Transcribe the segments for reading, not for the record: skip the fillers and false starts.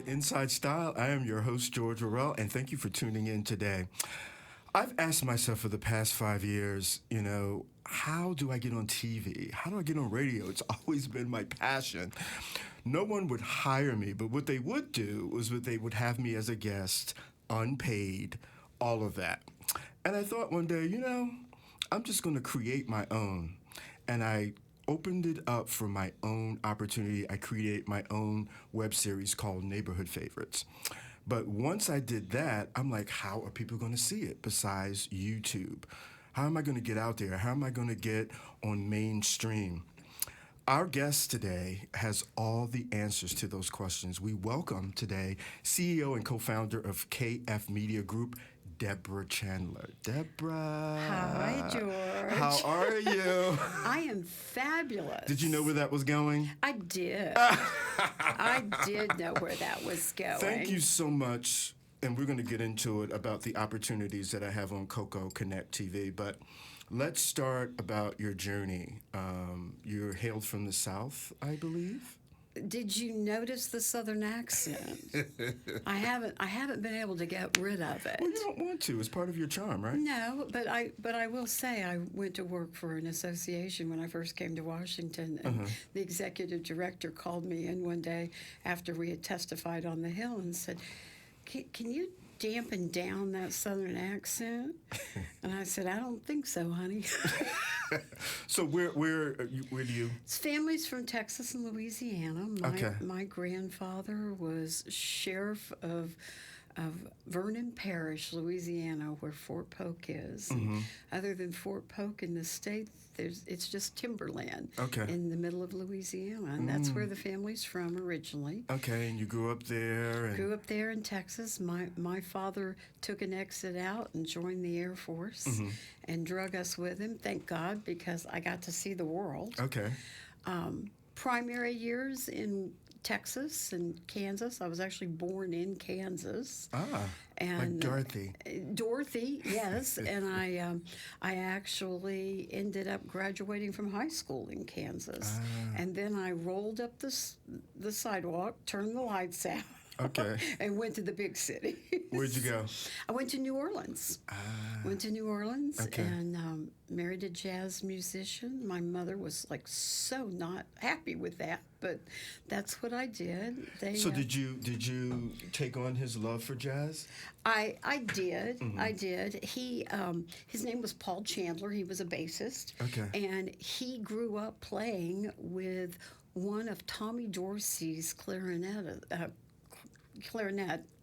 Inside Style. I am your host, George Worrell, and thank you for tuning in today. I've asked myself for the past 5 years, how do I get on TV? How do I get on radio? It's always been my passion. No one would hire me, but what they would do was that they would have me as a guest, unpaid, all of that. And I thought one day, I'm just going to create my own. And I opened it up for my own opportunity. I created my own web series called Neighborhood Favorites. But once I did that, I'm like, how are people going to see it besides YouTube? How am I going to get out there? How am I going to get on mainstream? Our guest today has all the answers to those questions. We welcome today CEO and co-founder of KF Media Group, Debra Chandler. Debra. Hi, George. How are you? I am fabulous. Did you know where that was going? I did. I did know where that was going. Thank you so much. And we're going to get into it about the opportunities that I have on Coco Connect TV. But let's start about your journey. You're hailed from the South, I believe. Did you notice the Southern accent? I haven't been able to get rid of it. Well, you don't want to. It's part of your charm, right? No, but I will say I went to work for an association when I first came to Washington, and the executive director called me in one day after we had testified on the Hill and said, "Can you dampen down that Southern accent?" And I said, "I don't think so, honey." So where do you? It's families from Texas and Louisiana. My grandfather was sheriff of Vernon Parish, Louisiana, where Fort Polk is. Other than Fort Polk in the state, it's just timberland in the middle of Louisiana, and that's where the family's from originally. Okay, and you grew up there? Grew up there in Texas. My father took an exit out and joined the Air Force and drug us with him, thank God, because I got to see the world. Okay. Primary years in Texas and Kansas. I was actually born in Kansas. And like Dorothy. Dorothy, yes. And I actually ended up graduating from high school in Kansas. And then I rolled up the sidewalk, turned the lights out. Okay. And went to the big city. Where'd you go? I went to New Orleans. Went to New Orleans and married a jazz musician. My mother was so not happy with that, but that's what I did. So did you take on his love for jazz? I did. I did. His name was Paul Chandler. He was a bassist. Okay. And he grew up playing with one of Tommy Dorsey's clarinet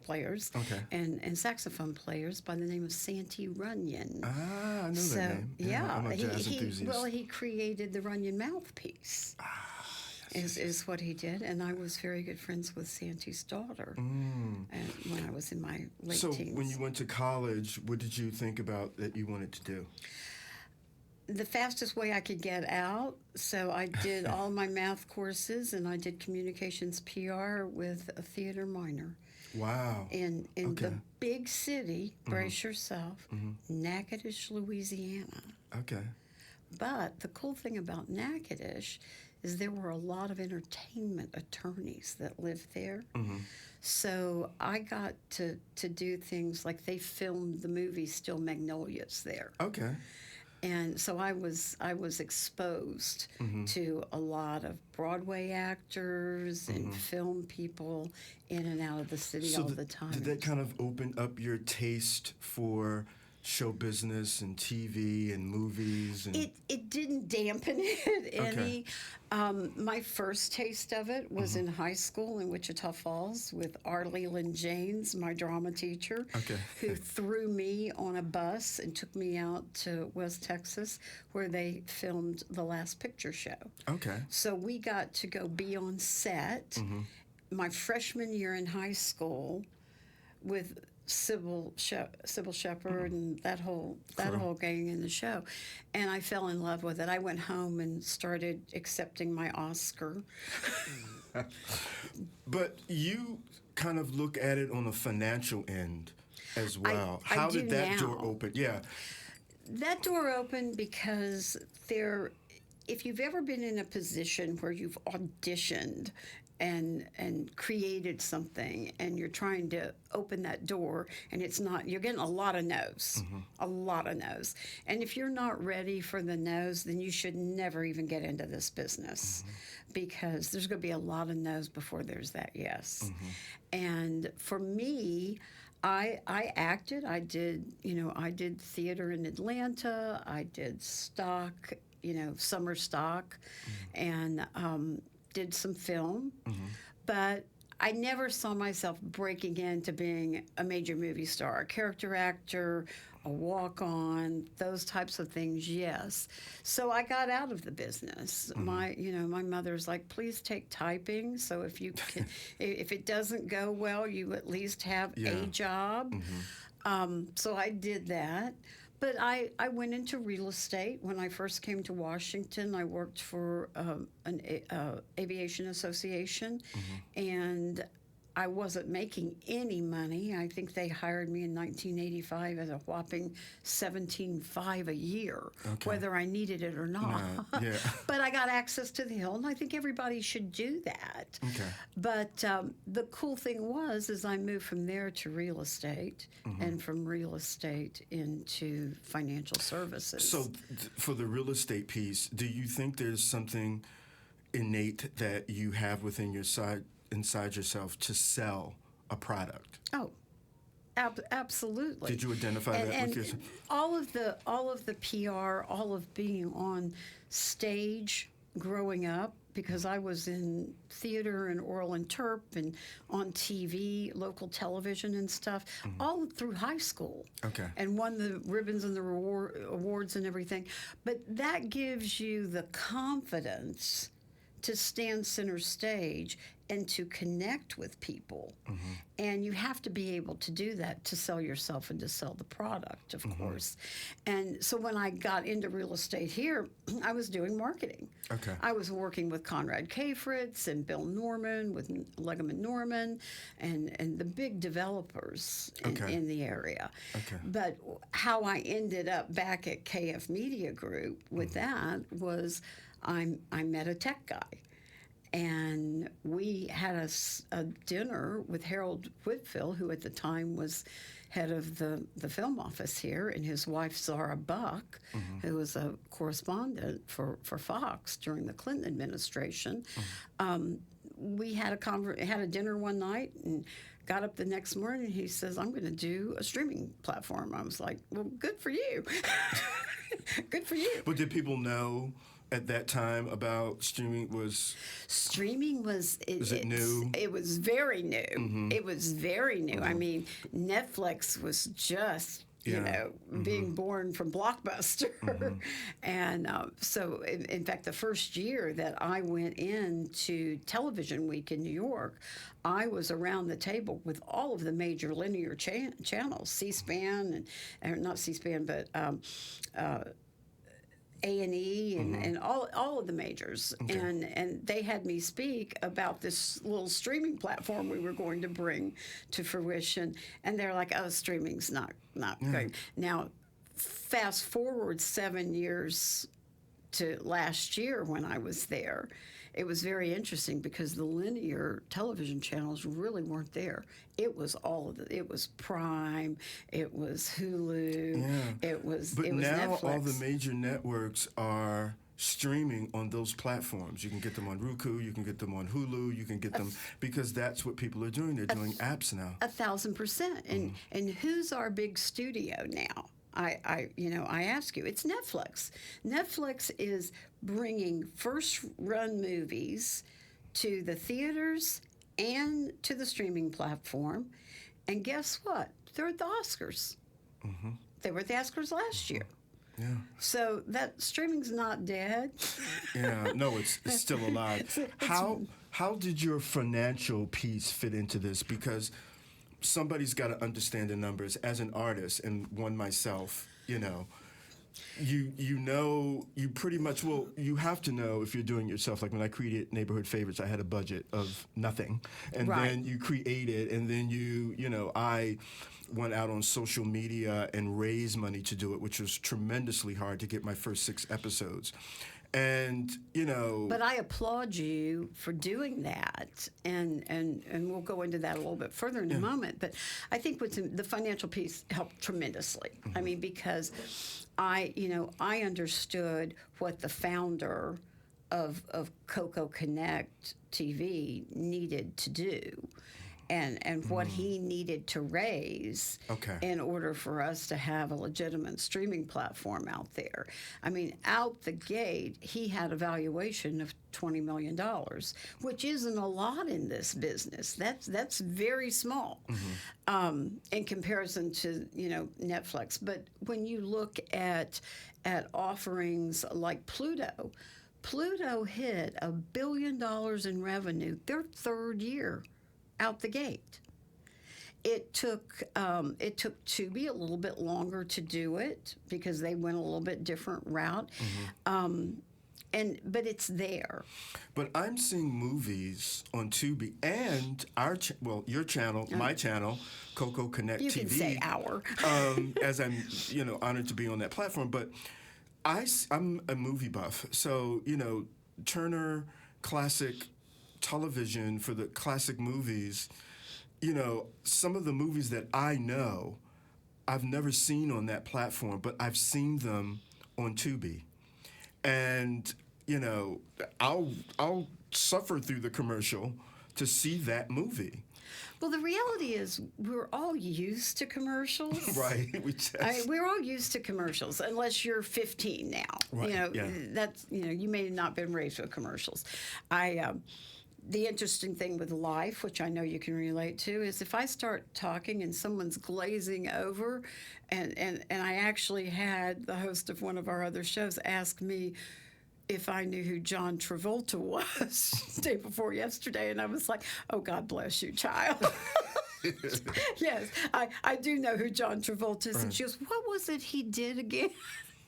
players and saxophone players by the name of Santy Runyon. I know that name. Yeah, I'm a jazz enthusiast. He created the Runyon mouthpiece. Is what he did, and I was very good friends with Santy's daughter and when I was in my late teens. So when you went to college, what did you think about that you wanted to do? The fastest way I could get out, so I did all my math courses, and I did communications PR with a theater minor. Wow. In the big city, brace yourself, Natchitoches, Louisiana. Okay. But the cool thing about Natchitoches is there were a lot of entertainment attorneys that lived there. So I got to do things like they filmed the movie Still Magnolias there. Okay. And so I was exposed to a lot of Broadway actors and film people in and out of the city all the time. Did that kind of open up your taste for show business and TV and movies? And It didn't dampen it any. My first taste of it was in high school in Wichita Falls with R. Leland James, my drama teacher, who threw me on a bus and took me out to West Texas where they filmed The Last Picture Show. Okay. So we got to go be on set my freshman year in high school with Sybil Shepherd and that whole gang in the show, and I fell in love with it. I went home and started accepting my Oscar. But you kind of look at it on the financial end as well. How did that door open? Yeah, that door opened because if you've ever been in a position where you've auditioned and created something, and you're trying to open that door, and it's not, you're getting a lot of no's, a lot of no's. And if you're not ready for the no's, then you should never even get into this business, because there's going to be a lot of no's before there's that yes. And for me, I acted. I did theater in Atlanta. I did stock, summer stock, and did some film. But I never saw myself breaking into being a major movie star, a character actor, a walk-on, those types of things, yes. So I got out of the business. My mother's like, please take typing. So if you can, if it doesn't go well, you at least have a job. So I did that. But I went into real estate. When I first came to Washington, I worked for an aviation association, and I wasn't making any money. I think they hired me in 1985 as a whopping $17,500 a year, whether I needed it or not. But I got access to the Hill, and I think everybody should do that. But the cool thing is I moved from there to real estate, and from real estate into financial services. So for the real estate piece, do you think there's something innate that you have within your inside yourself to sell a product? Oh, absolutely. Did you identify that with yourself? All of the PR, all of being on stage growing up, because I was in theater and Worrell and Terp and on TV, local television and stuff, all through high school. And won the ribbons and the awards and everything. But that gives you the confidence to stand center stage and to connect with people. And you have to be able to do that to sell yourself and to sell the product, of course. And so when I got into real estate here, I was doing marketing. I was working with Conrad K. Fritz and Bill Norman, with Legaman Norman, and the big developers in the area. But how I ended up back at KF Media Group with that was I met a tech guy. And we had a dinner with Harold Whitfield, who at the time was head of the film office here, and his wife, Zara Buck, who was a correspondent for Fox during the Clinton administration. We had a dinner one night and got up the next morning, and he says, I'm going to do a streaming platform. I was like, well, good for you. Good for you. But did people know at that time about streaming? Was it new? It was very new. It was very new. I mean, Netflix was just being born from Blockbuster. And so in fact, the first year that I went into Television Week in New York, I was around the table with all of the major linear channels, C-SPAN, and not C-SPAN, but A&E and all of the majors, and they had me speak about this little streaming platform we were going to bring to fruition, and they're like, "Oh, streaming's not great." Now, fast forward 7 years to last year when I was there. It was very interesting because the linear television channels really weren't there. It was it was Prime, it was Hulu, it was now Netflix. All the major networks are streaming on those platforms. You can get them on Roku, you can get them on Hulu, you can get them, because that's what people are doing. They're doing apps now. 1,000%. And who's our big studio now? I ask you, it's Netflix. Netflix is bringing first-run movies to the theaters and to the streaming platform. And guess what? They're at the Oscars. They were at the Oscars last year. So that streaming's not dead. No, it's still alive. How did your financial piece fit into this? Because somebody's got to understand the numbers. As an artist, and one myself, you pretty much, you have to know if you're doing it yourself. Like when I created Neighborhood Favorites, I had a budget of nothing. And then you create it, and then I went out on social media and raised money to do it, which was tremendously hard to get my first 6 episodes. And, you know... But I applaud you for doing that, and we'll go into that a little bit further in a moment. But I think the financial piece helped tremendously. I mean, because I understood what the founder of Coco Connect TV needed to do. And what he needed to raise in order for us to have a legitimate streaming platform out there. I mean, out the gate, he had a valuation of $20 million, which isn't a lot in this business. That's very small in comparison to, Netflix. But when you look at offerings like Pluto hit $1 billion in revenue their third year out the gate. It took Tubi a little bit longer to do it because they went a little bit different route, but it's there. But I'm seeing movies on Tubi and your channel, my channel, Coco Connect TV. You can say our. As I'm honored to be on that platform, but I'm a movie buff, so Turner Classic Television for the classic movies, some of the movies that I know I've never seen on that platform, but I've seen them on Tubi. And, I'll suffer through the commercial to see that movie. Well, the reality is we're all used to commercials. Right. We're all used to commercials, unless you're 15 now. Right. That's, you may have not been raised with commercials. The interesting thing with life, which I know you can relate to, is if I start talking and someone's glazing over, and I actually had the host of one of our other shows ask me if I knew who John Travolta was day before yesterday, and I was like, oh, God bless you, child. Yes, I do know who John Travolta is. Right. And she goes, what was it he did again?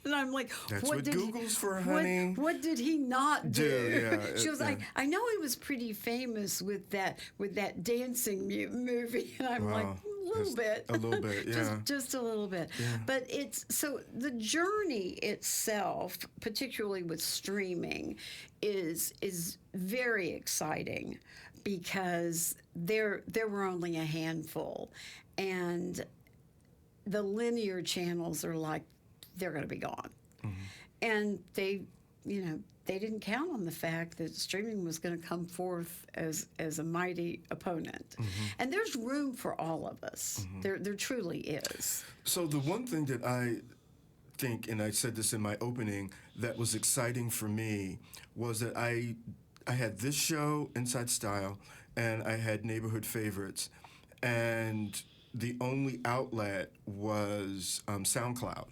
And I'm like, that's what Google's for, honey. What did he not do? Yeah, she was like, I know he was pretty famous with that dancing movie. And I'm like, a little bit, yeah. Just a little bit. Yeah. But so the journey itself, particularly with streaming, is very exciting because there were only a handful, and the linear channels are like, they're going to be gone. And they didn't count on the fact that streaming was going to come forth as a mighty opponent. And there's room for all of us. There truly is. So the one thing that I think, and I said this in my opening, that was exciting for me was that I had this show, insideSTYLE, and I had Neighborhood Favorites. And the only outlet was SoundCloud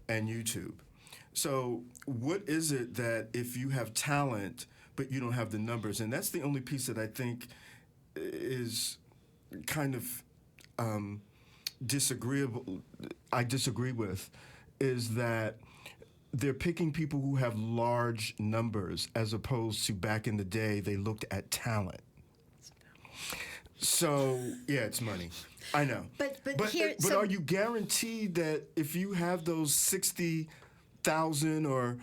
and YouTube. So what is it that if you have talent but you don't have the numbers, and that's the only piece that I think is kind of disagreeable, I disagree with, is that they're picking people who have large numbers as opposed to back in the day they looked at talent. So, yeah, it's money. I know. But are you guaranteed that if you have those 60,000 or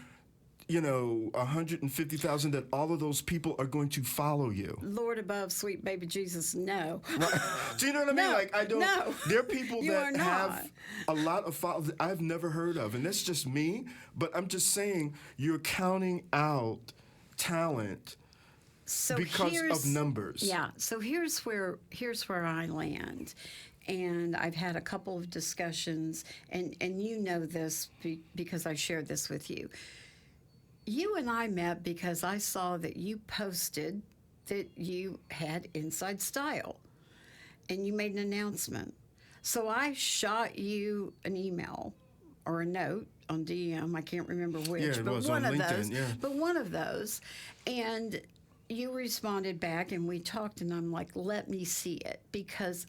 150,000 that all of those people are going to follow you? Lord above, sweet baby Jesus, no. Right. Do you know what I mean? No, like, I don't. No, there are people that have a lot of followers that I've never heard of, and that's just me. But I'm just saying, you're counting out talent. Because of numbers. Yeah. So here's where I land. And I've had a couple of discussions, and you know this because I shared this with you. You and I met because I saw that you posted that you had insideSTYLE, and you made an announcement. So I shot you an email or a note on DM. I can't remember which, but one of LinkedIn, those. Yeah. But one of those, and you responded back, and we talked, and I'm like, let me see it, because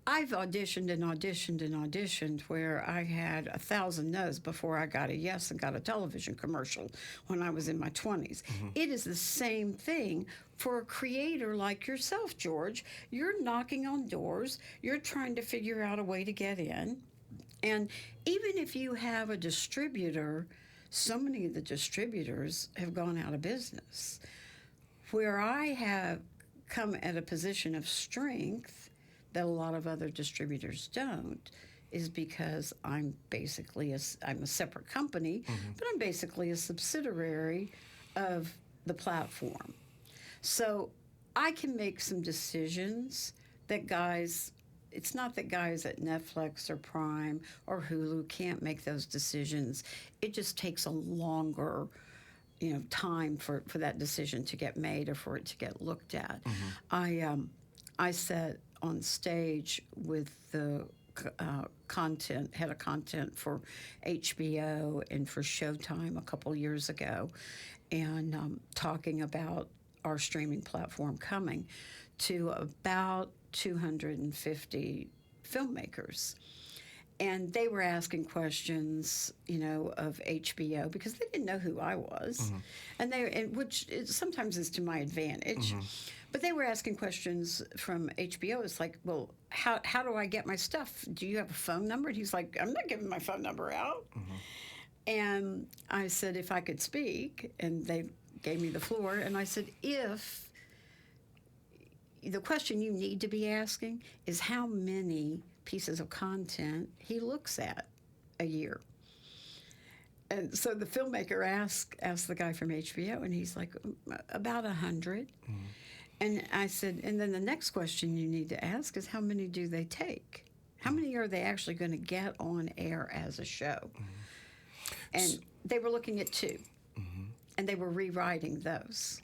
I've auditioned and auditioned and auditioned where I had 1,000 no's before I got a yes and got a television commercial when I was in my 20s. It is the same thing for a creator like yourself, George. You're knocking on doors. You're trying to figure out a way to get in. And even if you have a distributor so many of the distributors have gone out of business. Where I have come at a position of strength that a lot of other distributors don't is because I'm basically I'm a separate company, but I'm basically a subsidiary of the platform. So I can make some decisions that guys, it's not that guys at Netflix or Prime or Hulu can't make those decisions. It just takes a longer time for that decision to get made or for it to get looked at. I sat on stage with the head of content for HBO and for Showtime a couple years ago, and talking about our streaming platform coming to about 250 filmmakers. And they were asking questions, of HBO because they didn't know who I was, which sometimes is to my advantage. But they were asking questions from HBO. It's like, well, how do I get my stuff? Do you have a phone number? And he's like, I'm not giving my phone number out. And I said, if I could speak, and they gave me the floor, and I said, if the question you need to be asking is how many pieces of content he looks at a year. And so the filmmaker asked the guy from HBO, and he's like, about 100. And I said, and then the next question you need to ask is how many do they take? How many are they actually going to get on air as a show? And they were looking at 2, and they were rewriting those.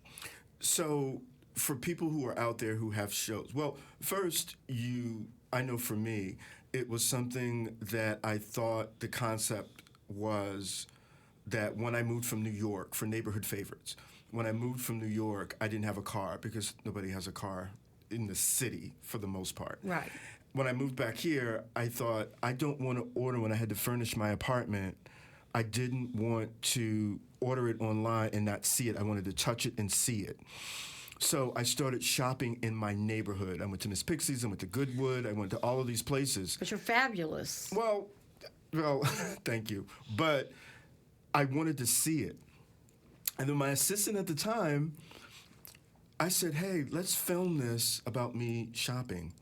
So for people who are out there who have shows, well, first, I know for me, it was something that I thought the concept was that when I moved from New York for Neighborhood Favorites, when I moved from New York, I didn't have a car because nobody has a car in the city for the most part. Right. When I moved back here, I thought I don't want to order when I had to furnish my apartment. I didn't want to order it online and not see it. I wanted to touch it and see it. So I started shopping in my neighborhood. I went to Miss Pixie's, I went to Goodwood, I went to all of these places. But you're fabulous. Well, thank you. But I wanted to see it. And then my assistant at the time, I said, hey, let's film this about me shopping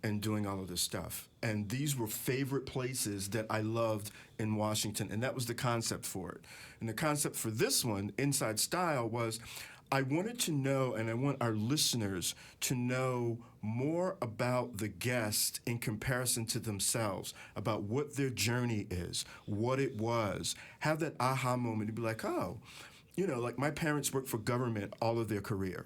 and doing all of this stuff. And these were favorite places that I loved in Washington, and that was the concept for it. And the concept for this one, insideSTYLE, was I wanted to know, and I want our listeners to know more about the guest in comparison to themselves, about what their journey is, what it was. Have that aha moment to be like, oh, like my parents worked for government all of their career.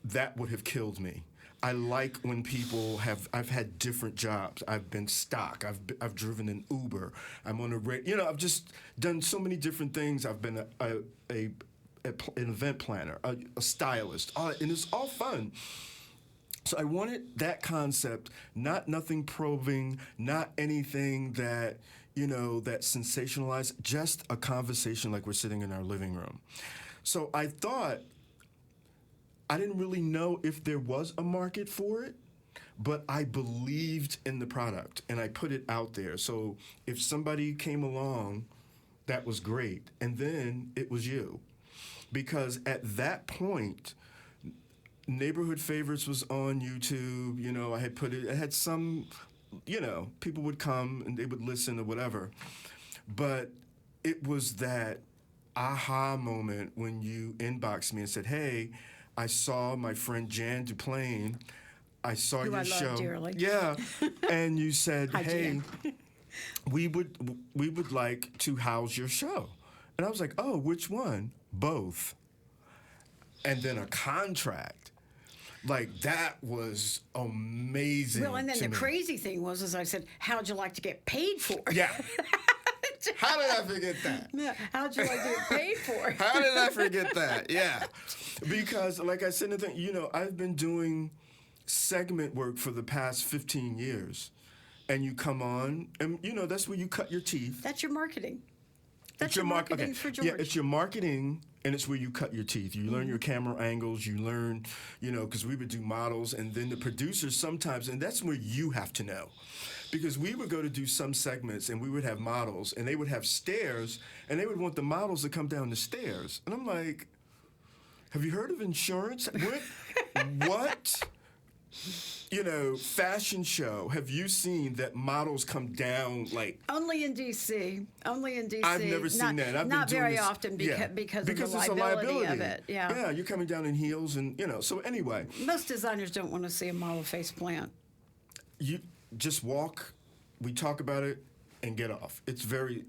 That would have killed me. I like when people I've had different jobs. I've been stock. I've driven an Uber. I'm on a radio. I've just done so many different things. I've been an event planner, a stylist, and it's all fun. So I wanted that concept, nothing probing, not anything that, that sensationalized, just a conversation like we're sitting in our living room. So I thought, I didn't really know if there was a market for it, but I believed in the product and I put it out there. So if somebody came along, that was great. And then it was you. Because at that point, Neighborhood Favorites was on YouTube. I had put it, I had some, people would come and they would listen or whatever. But it was that aha moment when you inboxed me and said, hey, I saw my friend Jan Duplain. I saw your show. Who I love dearly. Yeah. And you said, Hi, hey, Jan. we would like to house your show. And I was like, oh, which one? Both. And then a contract. Like, that was amazing. Well, and then the crazy thing was I said, how'd you like to get paid for it? Yeah. How did I forget that? Yeah. How'd you like to get paid for it? How did I forget that? Yeah. Because, like I said, I've been doing segment work for the past 15 years. And you come on, and, that's where you cut your teeth. That's your marketing. That's your marketing for George. Yeah, it's your marketing, and it's where you cut your teeth. You learn your camera angles. You learn, because we would do models, and then the producers sometimes, and that's where you have to know. Because we would go to do some segments, and we would have models, and they would have stairs, and they would want the models to come down the stairs. And I'm like, have you heard of insurance? What? Fashion show, have you seen that models come down like... Only in D.C. I've never seen that. I've not been doing very this, often because of the it's liability of it. Yeah, you're coming down in heels and, so anyway. Most designers don't want to see a model face plant. You just walk, we talk about it, and get off. It's very,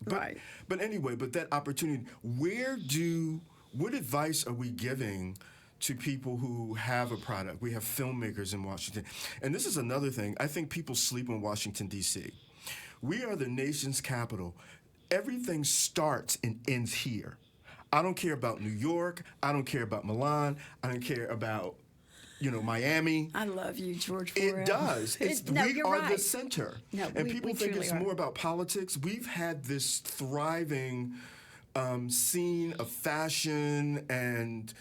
Right. But anyway, that opportunity, what advice are we giving to people who have a product? We have filmmakers in Washington. And this is another thing. I think people sleep in Washington, D.C. We are the nation's capital. Everything starts and ends here. I don't care about New York. I don't care about Milan. I don't care about, Miami. I love you, George Worrell. It does. We are the center. No, and people think it's are. more about politics. We've had this thriving scene of fashion and...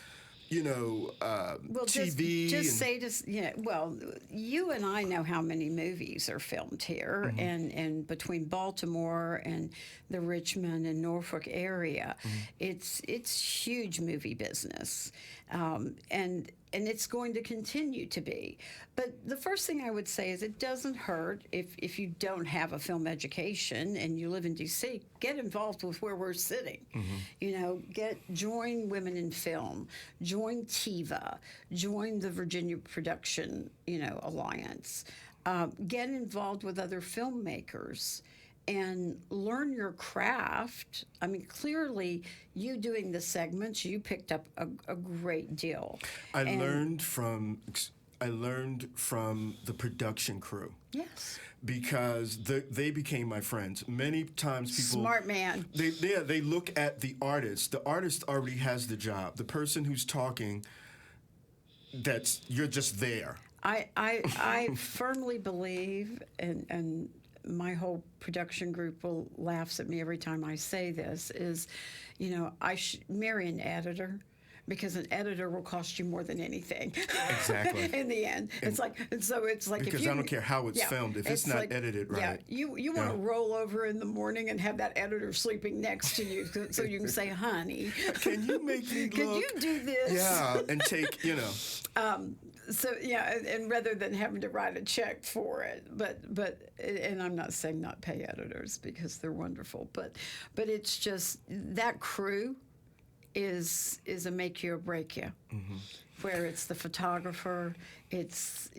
TV. You and I know how many movies are filmed here, and between Baltimore and the Richmond and Norfolk area, it's huge movie business, and it's going to continue to be. But the first thing I would say is it doesn't hurt if you don't have a film education and you live in D.C., get involved with where we're sitting. Join Women in Film, join TIVA, join the Virginia Production, Alliance. Get involved with other filmmakers and learn your craft. I mean, clearly, you doing the segments, you picked up a great deal. I learned from the production crew. Yes. Because they became my friends. Many times people... Smart man. They look at the artist. The artist already has the job. The person who's talking, you're just there. I firmly believe, and my whole production group laughs at me every time I say this, is, I should marry an editor. Because an editor will cost you more than anything. Exactly. In the end, it's like because if you, I don't care how it's filmed, if it's not edited right. Yeah, you want to roll over in the morning and have that editor sleeping next to you, so you can say, "Honey, can you make me look? Can you do this?" Yeah, and take So and rather than having to write a check for it, but and I'm not saying not pay editors because they're wonderful, but it's just that crew is a make you or break you, where it's the photographer, it's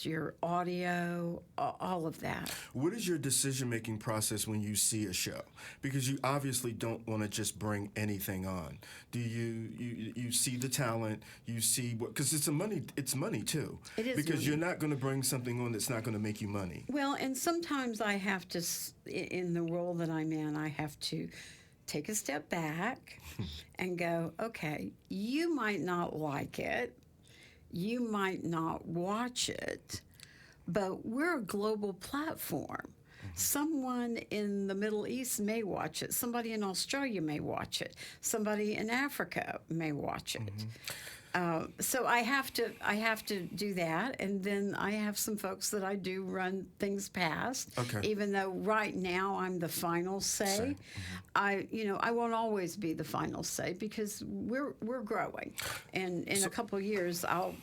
your audio, all of that. What is your decision-making process when you see a show? Because you obviously don't want to just bring anything on. Do you see the talent? You see what? Because it's money too. It is because money. You're not going to bring something on that's not going to make you money. Well, and sometimes I have to, in the role that I'm in, I have to take a step back and go, okay, you might not like it, you might not watch it, but we're a global platform. Someone in the Middle East may watch it, somebody in Australia may watch it, somebody in Africa may watch it. So I have to do that, and then I have some folks that I do run things past. Okay. Even though right now I'm the final say, I won't always be the final say because we're growing, and in a couple of years I'll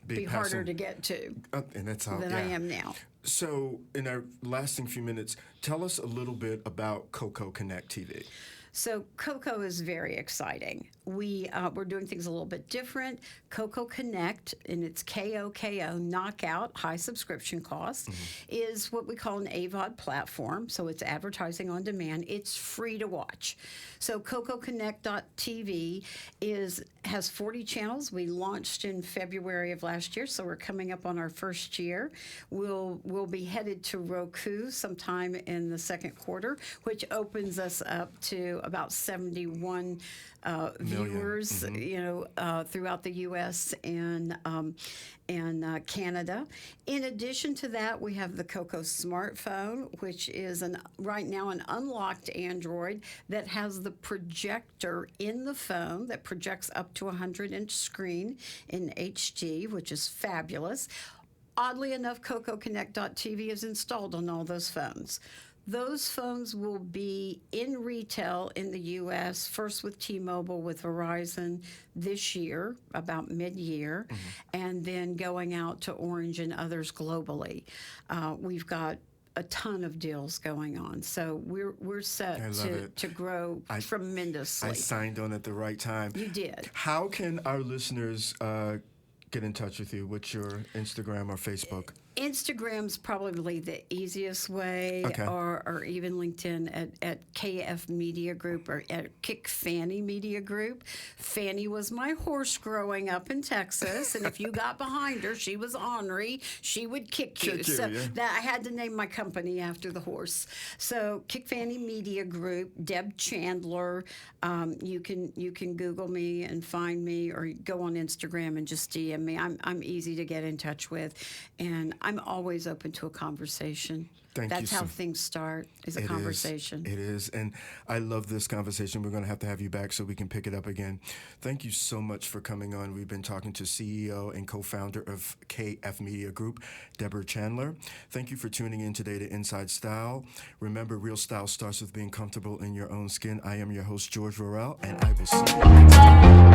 be harder to get to and that's how, than I am now. So in our lasting few minutes, tell us a little bit about Coco Connect TV. So Coco is very exciting. We're doing things a little bit different. Coco Connect, and it's KOKO, Knockout, high subscription cost, is what we call an AVOD platform. So it's advertising on demand. It's free to watch. So CocoConnect.tv has 40 channels. We launched in February of last year, so we're coming up on our first year. We'll be headed to Roku sometime in the second quarter, which opens us up to about 71 viewers, throughout the U.S. and Canada. In addition to that, we have the Coco smartphone, which is right now an unlocked Android that has the projector in the phone that projects up to a 100-inch screen in HD, which is fabulous. Oddly enough, CocoConnect.tv is installed on all those phones. Those phones will be in retail in the U.S., first with T-Mobile, with Verizon this year, about mid-year, and then going out to Orange and others globally. We've got a ton of deals going on, so we're set to grow tremendously. I signed on at the right time. You did. How can our listeners get in touch with you? What's your Instagram or Facebook? Instagram's probably the easiest way, or even LinkedIn at KF Media Group or at Kick Fanny Media Group. Fanny was my horse growing up in Texas, and if you got behind her, she was ornery. She would kick you. I had to name my company after the horse. So Kick Fanny Media Group, Deb Chandler. You can Google me and find me, or go on Instagram and just DM me. I'm easy to get in touch with, and I'm always open to a conversation. That's how things start, is a conversation. It is. And I love this conversation. We're going to have you back so we can pick it up again. Thank you so much for coming on. We've been talking to CEO and co-founder of KF Media Group, Debra Chandler. Thank you for tuning in today to Inside Style. Remember, real style starts with being comfortable in your own skin. I am your host, George Worrell, and I will see you next time.